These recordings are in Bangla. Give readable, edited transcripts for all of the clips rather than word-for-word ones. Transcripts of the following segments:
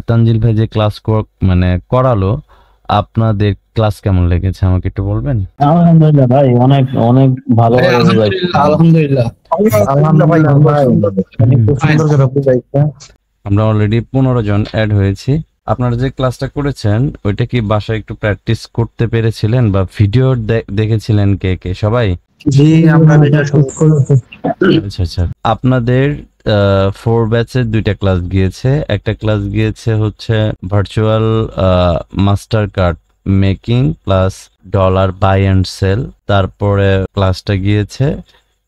আর তানজিল ভাই যে ক্লাস মানে করালো, আপনাদের ক্লাস কেমন লেগেছে আমাকে একটু বলবেন? আলহামদুলিল্লাহ ভাই, অনেক অনেক ভালোভাবে বুঝাইছেন। আলহামদুলিল্লাহ। আলহামদুলিল্লাহ ভাই, খুব সুন্দর করে বুঝাইছেন। আমরা অলরেডি 15 জন অ্যাড হয়েছি। আপনারা যে ক্লাসটা করেছেন ওইটা কি বাসায় একটু প্র্যাকটিস করতে পেরেছিলেন বা ভিডিও দেখেছিলেন কে কে সবাই? জি, আমরা এটা আচ্ছা আচ্ছা। আপনাদের 4 ব্যাচের 2টা ক্লাস গিয়েছে। একটা ক্লাস গিয়েছে হচ্ছে virtual Mastercard making plus dollar buy and sell. তারপরে ক্লাসটা গিয়েছে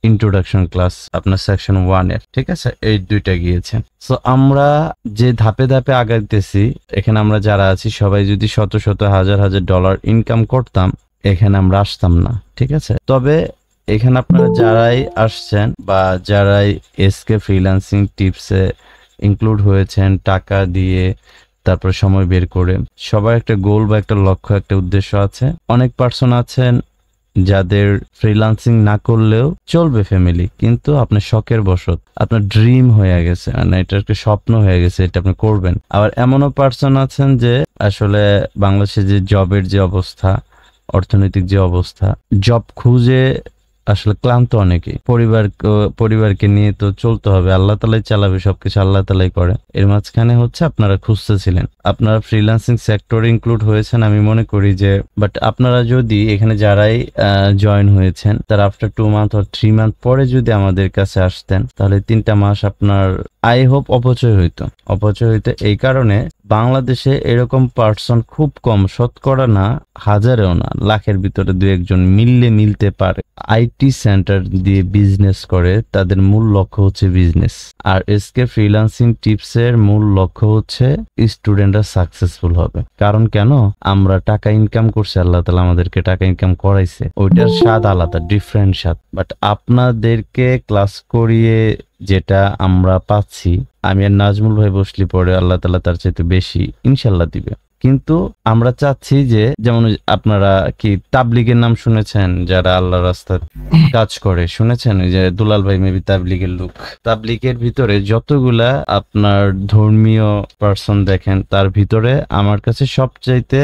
ইন্ট্রোডাকশন ক্লাস আপনার সেকশন 1 এর, ঠিক আছে? এই 2টা গিয়েছে। সো আমরা যে ধাপে ধাপে আগাইতেছি, এখানে আমরা যারা আছি সবাই যদি শত শত হাজার হাজার ডলার ইনকাম করতাম, এখানে আমরা আসতাম না, ঠিক আছে? তবে এখানে আপনারা যারাই আসছেন বা যারাই এসকে ফ্রিল্যান্সিং টিপসে ইনক্লুড হয়েছেন টাকা দিয়ে, তারপর সময় বের করে, সবার একটা গোল বা একটা লক্ষ্য, একটা উদ্দেশ্য আছে। অনেক পার্সন আছেন যাদের ফ্রিল্যান্সিং না করলেও চলবে ফ্যামিলি, কিন্তু আপনার শখের বশত আপনার ড্রিম হয়ে গেছে, মানে এটা একটা স্বপ্ন হয়ে গেছে, এটা আপনি করবেন। আবার এমনও পার্সন আছেন যে আসলে বাংলাদেশে যে জবের যে অবস্থা, অর্থনৈতিক যে অবস্থা, জব খুঁজে আসলে ক্লান্ত অনেকেই। পরিবারকে নিয়ে তো চলতে হবে, আল্লাহ তাআলাই চালাবে, সবকিছু আল্লাহ তাআলাই করে। এর মাঝখানে হচ্ছে আপনারা খুঁজতেছিলেন, আপনারা ফ্রিল্যান্সিং সেক্টরে ইনক্লুড হয়েছেন আমি মনে করি যে, বাট আপনারা যদি এখানে যারাই জয়েন হয়েছেন তার আফটার 2 মান্থ অর 3 মান্থ পরে যদি আমাদের কাছে আসতেন, তাহলে 3টা মাস আপনার আই হোপ অপচয় হইতো। এই কারণে বাংলাদেশে এরকম পার্সন খুব কম, শতকরা না, হাজারেও না, লাখের ভিতরে 2-1 জন মিলতে পারে আইটি সেন্টার দিয়ে বিজনেস করে। তাদের মূল লক্ষ্য হচ্ছে বিজনেস। আর এসকে ফ্রিল্যান্সিং টিপসের মূল লক্ষ্য হচ্ছে স্টুডেন্টরা সাকসেসফুল হবে। কারণ কেন? আমরা টাকা ইনকাম করছি, আল্লাহ তাআলা আমাদেরকে টাকা ইনকাম করাইছে, ওইটার স্বাদ আলাদা, ডিফারেন্ট স্বাদ। বাট আপনাদেরকে ক্লাস করিয়ে যেটা আমরা পাচ্ছি, আমি আর নাজমুল ভাই বসলি পরে আল্লাহ তাআলা তার চাইতে বেশি ইনশাল্লাহ দিবে। কিন্তু আমরা চাচ্ছি যে, যেমন আপনারা কি তাবলিগের নাম শুনেছেন? যারা আল্লাহর রাস্তায় কাজ করে শুনেছেন? ওই যে দুলাল ভাই মেবি তাবলিগের লোক। তাবলিগের ভিতরে যতগুলা আপনার ধর্মীয় পার্সন দেখেন, তার ভিতরে আমার কাছে সবচাইতে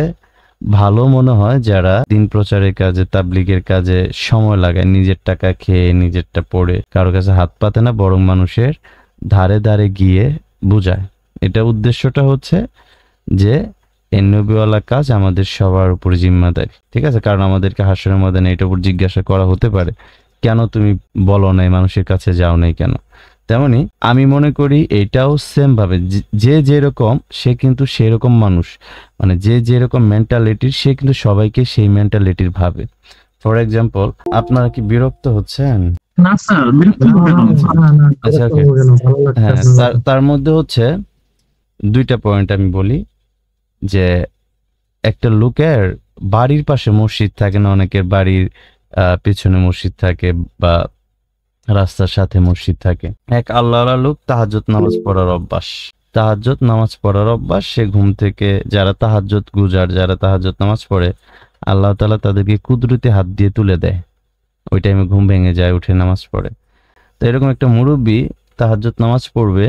ভালো মনে হয় যারা দিন প্রচারের কাজে, তাবলিগের কাজে সময় লাগায়, নিজের টাকা খেয়ে, নিজেরটা পড়ে, কারো কাছে হাত পাতে না, বরং মানুষের ধারে ধারে গিয়ে বুঝায়। এটা উদ্দেশ্যটা হচ্ছে যে এই নবীওয়ালা কাজ আমাদের সবার উপর জিম্মাদারি, ঠিক আছে? কারণ আমাদেরকে হাসরের ময়দানে এটার উপর জিজ্ঞাসা করা হতে পারে, কেন তুমি বলো নাই, মানুষের কাছে যাও নাই কেন? তেমনি আমি মনে করি এটাও সেম ভাবে, যে যেরকম সে কিন্তু সেরকম মানুষ, মানে যে যেরকম মেন্টালিটির সে কিন্তু সবাইকে সেই মেন্টালিটির ভাবে। ফর এক্সাম্পল, আপনারা কি বিরক্ত হচ্ছেন? না স্যার, বিরক্ত হবে না। আচ্ছা, ওকে। হ্যাঁ, তার মধ্যে হচ্ছে 2টা পয়েন্ট আমি বলি যে, একটা লোকের বাড়ির পাশে মসজিদ থাকে না, অনেকের বাড়ির পিছনে মসজিদ থাকে বা রাস্তার সাথে মসজিদ থাকে। এক আল্লাহওয়ালা লোক তাহাজ্জুদ নামাজ পড়ার অভ্যাস, সে ঘুম থেকে, যারা তাহাজ্জুদ গুজার, যারা তাহাজ্জুদ নামাজ পড়ে, আল্লাহ তাআলা তাদেরকে কুদরতি হাত দিয়ে তুলে দেয়। ওই টাইমে ঘুম ভেঙে যায়, উঠে নামাজ পড়ে। তো এরকম একটা মুরব্বী তাহাজ্জুদ নামাজ পড়বে,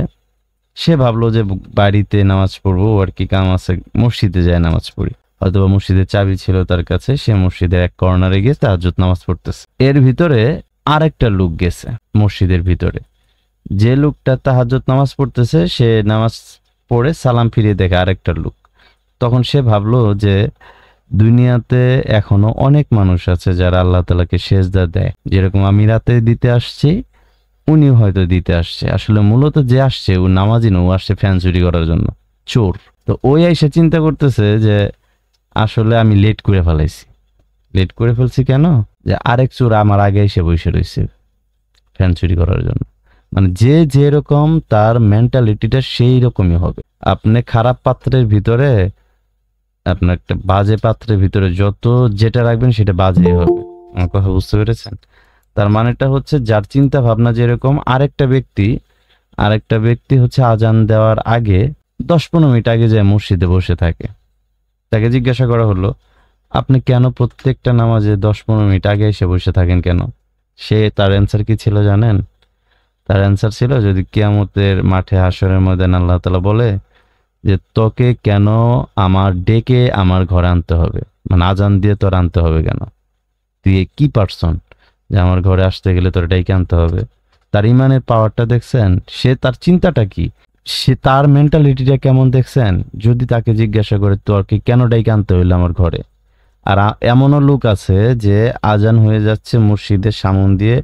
সে ভাবলো যে বাড়িতে নামাজ পড়বো, আর কি কাম আছে, মসজিদে যায় নামাজ পড়ি। হয়তোবা মসজিদের চাবি ছিল তার কাছে, সে মসজিদের এক কর্নারে গিয়ে তাহাজ্জুদ নামাজ পড়তেছে। এর ভিতরে আরেকটা লোক গেছে মসজিদের ভিতরে, যে লোকটা তাহাজ্জুদ নামাজ পড়তেছে, সে নামাজ পড়ে সালাম ফিরিয়ে দেখে আরেকটা লোক। তখন সে ভাবলো যে দুনিয়াতে এখনো অনেক মানুষ আছে যারা আল্লাহ তাআলাকে সেজদা দেয়, যেরকম আমি রাতে দিতে আসছি, উনিও হয়তো দিতে আসছে। আসলে মূলত যে আসছে ও নামাজি না, ও আসছে ফ্যান চুরি করার জন্য, চোর। তো ওই এসে চিন্তা করতেছে যে আসলে আমি লেট করে ফেলছি কেন? যে আরেক চোর আমার আগে এসে বসে রয়েছে ফ্যান চুরি করার জন্য। মানে যে যেরকম তার মেন্টালিটিটা সেই রকমই হবে। আপনি খারাপ পাত্রের ভিতরে, আপনার একটা বাজে পাত্রের ভিতরে যত যেটা রাখবেন সেটা বাজেই হবে। আমার কথা বুঝতে পেরেছেন? তার মানেটা হচ্ছে যার চিন্তা ভাবনা যেরকম, আরেকটা ব্যক্তি হচ্ছে আজান দেওয়ার আগে 10-15 মিনিট আগে যায় মসজিদে বসে থাকে। তাকে জিজ্ঞাসা করা হলো, আপনি কেন প্রত্যেকটা নামাজে 10-15 মিনিট আগে এসে বসে থাকেন কেন? তার অ্যান্সার কি ছিল জানেন? তার অ্যান্সার ছিল, যদি কিয়ামতের মাঠে হাশরের ময়দানে আল্লাহ তাআলা বলে যে তোকে কেন আমার ডেকে আমার ঘরে আনতে হবে, মানে আজান দিয়ে তোর আনতে হবে কেন? তুই কি পারসন যে আমার ঘরে আসতে গেলে তোর ডেকে আনতে হবে? তার ইমানের পাওয়ারটা দেখছেন? সে তার চিন্তাটা কি, সে তার মেন্টালিটিটা কেমন দেখছেন? যদি তাকে জিজ্ঞাসা করে তোর কি কেন ডেকে আনতে হইলো আমার ঘরে। আর এমনও লোক আছে যে আজান হয়ে যাচ্ছে মসজিদের সামন দিয়ে,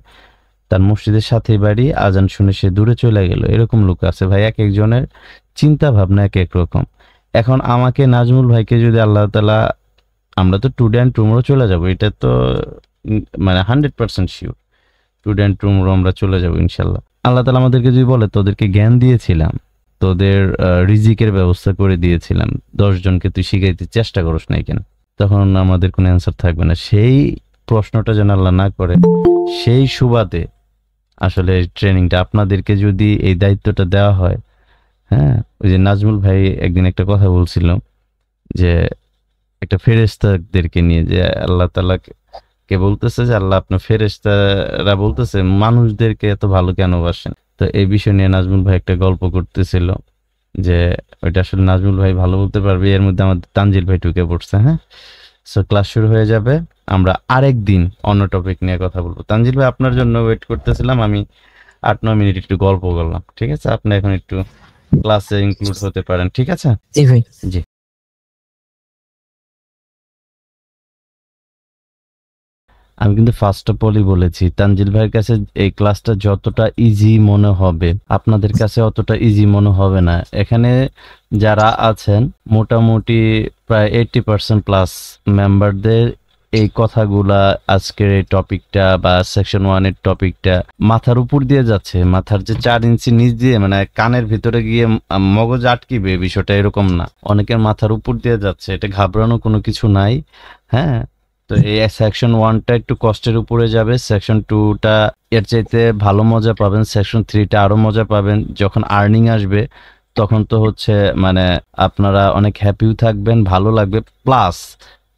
তার মসজিদের সাথেই বাড়ি, আজান শুনে সে দূরে চলে গেল, এরকম লোক আছে ভাই। এক একজনের চিন্তা ভাবনা এক এক রকম। এখন আমাকে নাজমুল ভাইকে যদি আল্লাহ তাআলা, আমরা তো টুডে অ্যান্ড টুমরো চলে যাব, এটা তো মানে 100% শিওর। টুডে অ্যান্ড টুমরো আমরা চলে যাব ইনশাল্লাহ। আল্লাহ তাআলা আমাদেরকে যদি বলে তোদেরকে জ্ঞান দিয়েছিলাম, তোদের রিজিকের ব্যবস্থা করে দিয়েছিলাম, 10 জনকে তুই শিখাইতে চেষ্টা করিস নাই কেন? তখন আমাদের কোনো অ্যান্সার থাকবে না। সেই প্রশ্নটা যেন আল্লাহ না করে, সেই সুবাদে আসলে ট্রেনিংটা আপনাদেরকে যদি এই দায়িত্বটা দেওয়া হয়। হ্যাঁ, ওই যে নাজমুল ভাই একদিন একটা কথা বলছিল যে একটা ফেরেশতাদেরকে নিয়ে, যে আল্লাহ তাআলা কে বলতেছে যে আল্লাহ আপনার ফেরেশতারা বলতেছে মানুষদেরকে এত ভালো কেন বাসেন। তো এই বিষয় নিয়ে নাজমুল ভাই একটা গল্প করতেছিল, যে ওইটা আসলে নাজমুল ভাই ভালো বলতে পারবে। এর মধ্যে আমাদের তানজিল ভাই ঢুকে পড়ছে। হ্যাঁ, সো ক্লাস শুরু হয়ে যাবে, আমরা আরেক দিন অন্য টপিক নিয়ে কথা বলবো। তানজিল ভাই আপনার জন্য ওয়েট করতেছিলাম, আমি 8-9 মিনিট একটু গল্প করলাম, ঠিক আছে? আপনি এখন একটু ক্লাসে ইনক্লুড হতে পারেন, ঠিক আছে? জি ভাই। জি। আমি কিন্তু ফার্স্ট অফ অলই বলেছি, তানজিল ভাইয়ের কাছে এই ক্লাসটা যতটা ইজি মনে হবে আপনাদের কাছে অতটা ইজি মনে হবে না। এখানে যারা আছেন মোটামুটি প্রায় 80% প্লাস মেম্বারদের এই কথাগুলা, আজকের এই টপিকটা বা সেকশন 1 এর টপিকটা মাথার উপর দিয়ে যাচ্ছে। মাথার যে 4 ইঞ্চি নিচ দিয়ে, মানে কানের ভিতরে গিয়ে মগজ আটকিবে, বিষয়টা এরকম না। অনেকের মাথার উপর দিয়ে যাচ্ছে, এটা ঘাবড়ানো কোনো কিছু নাই। হ্যাঁ, তো এই সেকশন 1টা একটু কষ্টের উপরে যাবে, সেকশন 2টা এর চাইতে ভালো মজা পাবেন, সেকশন 3টা আরো মজা পাবেন। যখন আর্নিং আসবে তখন তো হচ্ছে মানে আপনারা অনেক হ্যাপিও থাকবেন, ভালো লাগবে। প্লাস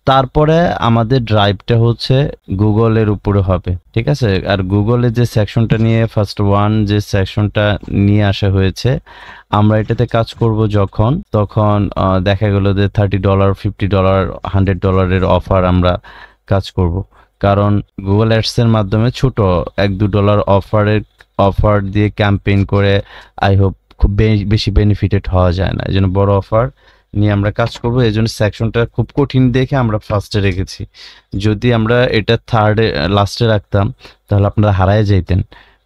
তারপরে আমাদের ড্রাইভটা হচ্ছে গুগলের উপরে হবে, ঠিক আছে? আর গুগলের যে সেকশনটা নিয়ে ফার্স্ট 1 যে সেকশনটা নিয়ে আসা হয়েছে, আমরা এটাতে কাজ করব যখন, তখন দেখা গেল যে $30, $50, $100 অফার আমরা কাজ করব। কারণ গুগল অ্যাডস এর মাধ্যমে ছোট $1-2 অফার দিয়ে ক্যাম্পেইন করে আই হোপ খুব বেশি বেনিফিটেড হওয়া যায় না। এই জন্য বড় অফার নিয়ে আমরা কাজ করব। এই জন্য সেকশনটা খুব কঠিন দেখে আমরা ফার্স্টে রেখেছি। যদি আমরা এটা থার্ডে লাস্টে রাখতাম তাহলে আপনারা হারায় যাইতেন,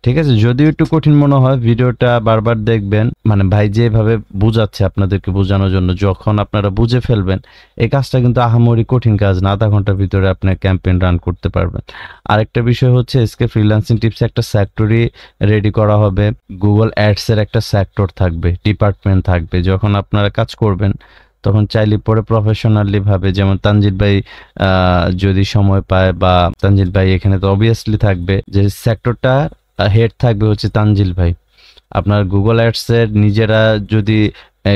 ঠিক আছে? যদিও একটু কঠিন মনে হয়, ভিডিওটা বারবার দেখবেন। মানে ভাই যেভাবে বুঝাচ্ছে আপনাদেরকে বোঝানোর জন্য, যখন আপনারা বুঝে ফেলবেন, এই কাজটা কিন্তু আহামরি কঠিন কাজ না। আধা ঘন্টার ভিতরে আপনার ক্যাম্পেইন রান করতে পারবেন। আরেকটা বিষয় হচ্ছে এসকে ফ্রিল্যান্সিং টিপস একটা সেক্টরই রেডি করা হবে। গুগল অ্যাডস এর একটা সেক্টর থাকবে, ডিপার্টমেন্ট থাকবে। যখন আপনারা কাজ করবেন তখন চাইলে পরে প্রফেশনালি ভাবে, যেমন তানজিল ভাই যদি সময় পায়, বা তানজিল ভাই এখানে তো অবভিয়াসলি থাকবে, যে সেক্টরটা হেড থাকবে হচ্ছে তানজিল ভাই। আপনার গুগল অ্যাডস এর নিজেরা যদি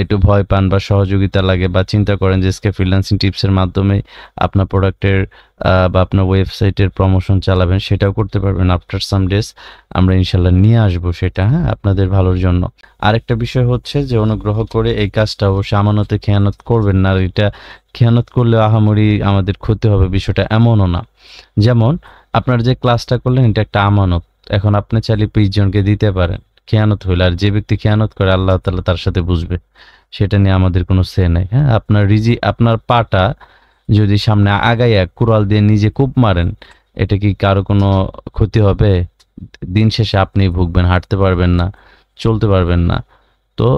একটু ভয় পান বা সহযোগিতা লাগে, বা চিন্তা করেন যে এসকে ফ্রিল্যান্সিং টিপসের মাধ্যমে আপনার প্রোডাক্টের বা আপনার ওয়েবসাইটের প্রমোশন চালাবেন, সেটাও করতে পারবেন। আফটার সাম ডেজ আমরা ইনশাল্লাহ নিয়ে আসবো সেটা, হ্যাঁ, আপনাদের ভালোর জন্য। আরেকটা বিষয় হচ্ছে যে অনুগ্রহ করে এই কাজটা অবশ্যই আমানতে খেয়ানত করবেন না। আর এটা খেয়ানত করলে আহামরি আমাদের ক্ষতি হবে, বিষয়টা এমনও না। যেমন আপনার যে ক্লাসটা করলেন এটা একটা আমানত, এখন আপনি চাইলে 20 জনকে দিতে পারেন, খেয়ানত হইলে। আর যে ব্যক্তি খেয়ানত করে আল্লাহ তাআলা তার সাথে বুঝবে, সেটা নিয়ে আমাদের কোনো সে নাই। হ্যাঁ, আপনার পাটা যদি সামনে আগাইয়া কুড়াল দিয়ে নিজে কূপ মারেন, এটা কি কারো কোনো ক্ষতি হবে? দিন শেষে আপনি ভুগবেন, হাঁটতে পারবেন না, চলতে পারবেন না। তো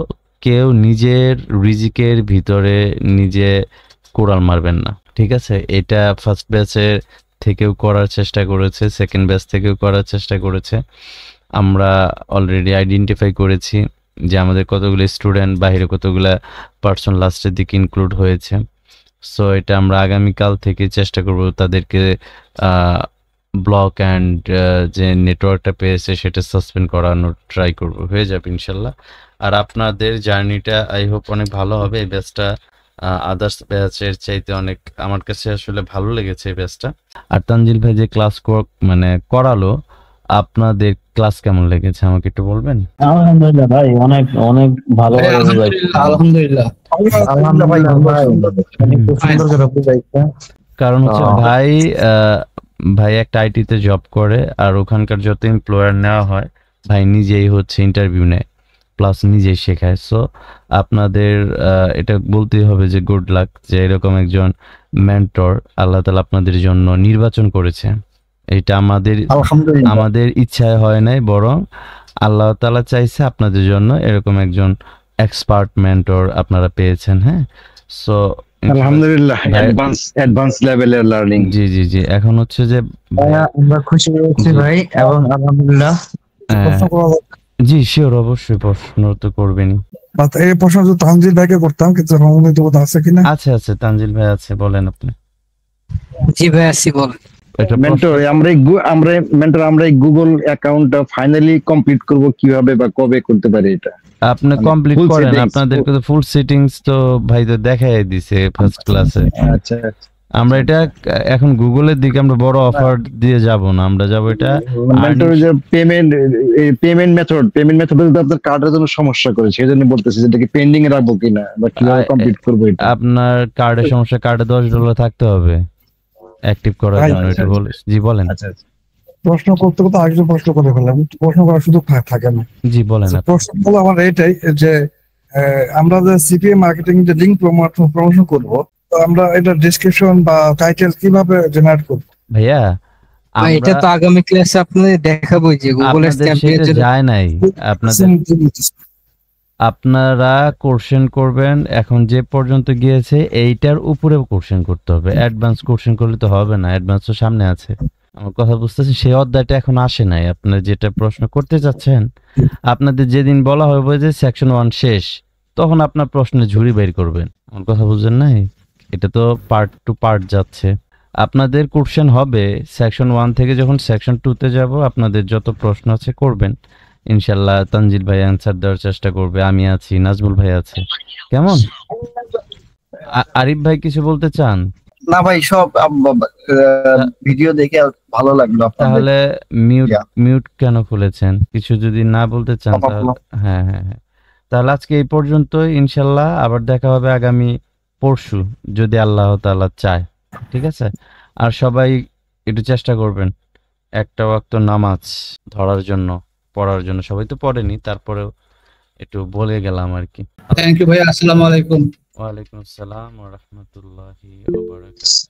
কেউ নিজের রিজিকের ভিতরে নিজে কুড়াল মারবেন না, ঠিক আছে? এটা ফার্স্ট ব্যাচের থেকেও করার চেষ্টা করেছে, সেকেন্ড ব্যাচ থেকেও করার চেষ্টা করেছে। আমরা অলরেডি আইডেন্টিফাই করেছি যে আমাদের কতগুলো স্টুডেন্ট, বাইরে কতগুলো পার্সন লাস্টের দিকে ইনক্লুড হয়েছে। সো এটা আমরা আগামীকাল থেকে চেষ্টা করব তাদেরকে ব্লক অ্যান্ড যে নেটওয়ার্কটা পেয়েছে সেটা সাসপেন্ড করানোর ট্রাই করব, হয়ে যাবে ইনশাল্লাহ। আর আপনাদের জার্নিটা আই হোপ অনেক ভালো হবে। এই ব্যাচটা আদার্স ব্যাচের চাইতে অনেক আমার কাছে আসলে ভালো লেগেছে এই ব্যাচটা। আর তানজিল ভাই যে ক্লাস মানে করালো, আপনাদের ক্লাস কেমন লেগেছে আমাকে একটু বলবেন? আলহামদুলিল্লাহ ভাই, অনেক অনেক ভালো আলহামদুলিল্লাহ আলহামদুলিল্লাহ ভাই, খুব সুন্দর করে বুঝাইছে। কারণ হচ্ছে ভাই ভাই একটা আইটিতে জব করে, আর ওখানকার যত এমপ্লয়ার নেওয়া হয় ভাই নিজেই হচ্ছে ইন্টারভিউ নেয় প্লাস নিজেই শেখায়। সো আপনাদের এটা বলতেই হবে যে গুড লাক যে এরকম একজন মেন্টর আল্লাহ তাআলা আপনাদের জন্য নির্বাচন করেছে। এটা আলহামদুলিল্লাহ। আমাদের ইচ্ছায় হয় নাই, বরং আল্লাহ তাআলা চাইছে আপনাদের জন্য এরকম একজন এক্সপার্ট মেন্টর আপনারা পেয়েছেন। হ্যাঁ, সো আলহামদুলিল্লাহ, অ্যাডভান্স লেভেলের লার্নিং। জি জি জি, এখন হচ্ছে যে আমরা খুশি হয়েছি ভাই, এবং আলহামদুলিল্লাহ। প্রশ্ন করা জি শিওর, অবশ্যই প্রশ্ন তো করবেনই। এই প্রশ্ন তো তানজিল ভাইকে করতাম, কিন্তু রমণী তো আছে কিনা? আছে আছে, তানজিল ভাই আছে, বলেন আপনি। জি ভাই আসি বলেন। এটা মেন্টর, আমরা এই গুগল অ্যাকাউন্টটা ফাইনালি কমপ্লিট করব কিভাবে বা কবে করতে পারি এটা? আপনি কমপ্লিট full করেন, settings, আপনাদেরকে তো ফুল সেটিংস তো ভাই তো দেখাই দিছে ফার্স্ট ক্লাসে। আচ্ছা, আমরা এটা এখন গুগলের দিকে আমরা বড় অফার দিয়ে যাব না, আমরা যাব এটা মেন্টর যে পেমেন্ট মেথড তো আপনার কার্ডের জন্য সমস্যা করে, সেই জন্য বলতেছি যে এটাকে পেন্ডিং এ রাখবো কিনা বা কিভাবে কমপ্লিট করবো এটা। আপনার কার্ডের সমস্যা, কার্ডে $10 থাকতে হবে অ্যাক্টিভ করার জন্য, এটা বলে। জি বলেন। আচ্ছা, প্রশ্ন করতে করতে আরেকজন প্রশ্ন করে ফেললাম, প্রশ্ন করার সুযোগ থাকে না। জি বলেন আপনি। প্রশ্ন হলো আমার এটাই যে আমরা যে সিপিএ মার্কেটিং যে লিঙ্ক প্রমোশন করব, তো আমরা এটা ডেসক্রিপশন বা টাইটেল কিভাবে জেনারেট করব? ভাইয়া ভাই এটা তো আগামী ক্লাসে আপনাদের দেখাবো যে গুগলের আপনাদের চ্যাম্পিয়ন সেটা যায় নাই। আপনারা কোশ্চেন করবেন, এখন যে পর্যন্ত গিয়েছে এইটার উপরে কোশ্চেন করতে হবে, অ্যাডভান্স কোশ্চেন করলে তো হবে না, অ্যাডভান্স তো সামনে আছে। আমার কথা বুঝতেছেন, সেই অধ্যায়টা এখন আসে নাই। আপনারা যেটা প্রশ্ন করতে চাচ্ছেন, আপনাদের যেদিন বলা হবে যে সেকশন 1 শেষ, তখন আপনার প্রশ্নে ঝুড়ি বের করবেন। আমার কথা বুঝছেন নাই? এটা তো পার্ট টু পার্ট যাচ্ছে। আপনাদের কোশ্চেন হবে সেকশন 1 থেকে, যখন সেকশন 2 তে যাব আপনাদের যত প্রশ্ন আছে করবেন ইনশাল্লাহ। তানজিল ভাই অ্যান্সার দেওয়ার চেষ্টা করবে, আমি আছি, নাজমুল ভাই আছে। কেমন? আরিফ ভাই কিছু বলতে চান? না ভাই, সব ভিডিও দেখে ভালো লাগলো। তাহলে মিউট কেন খুলেছেন? কিছু যদি না বলতে চান তাহলে হ্যাঁ হ্যাঁ হ্যাঁ, তাহলে আজকে এই পর্যন্তই। ইনশাল্লাহ আবার দেখা হবে আগামী পরশু যদি আল্লাহ তাআলা চায়। ঠিক আছে? আর সবাই একটু চেষ্টা করবেন একটা ওয়াক্ত নামাজ ধরার জন্য, পড়ার জন্য। সবাই তো পড়েনি, তারপরেও একটু বলে গেলাম আর কি। থ্যাংক ইউ ভাই, আসসালামু আলাইকুম। ওয়ালাইকুম আসসালাম ওয়া রাহমাতুল্লাহি ওয়া বারাকাতুহু।